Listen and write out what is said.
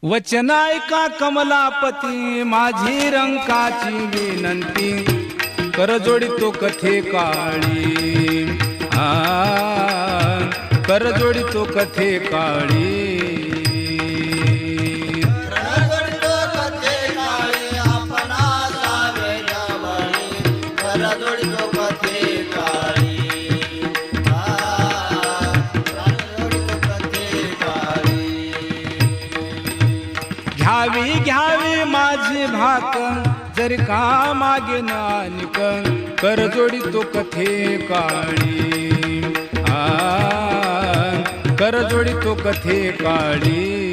वचन ऐका कमलापती माझी रंकाची विनंती, कर जोडितो कथे काळी, कर जोडितो कथे काळी. घ्यावी घ्यावी माझी भाक जर का मागे नानिक, कर जोडितो कथे काळी, कर जोडितो कथे काळी.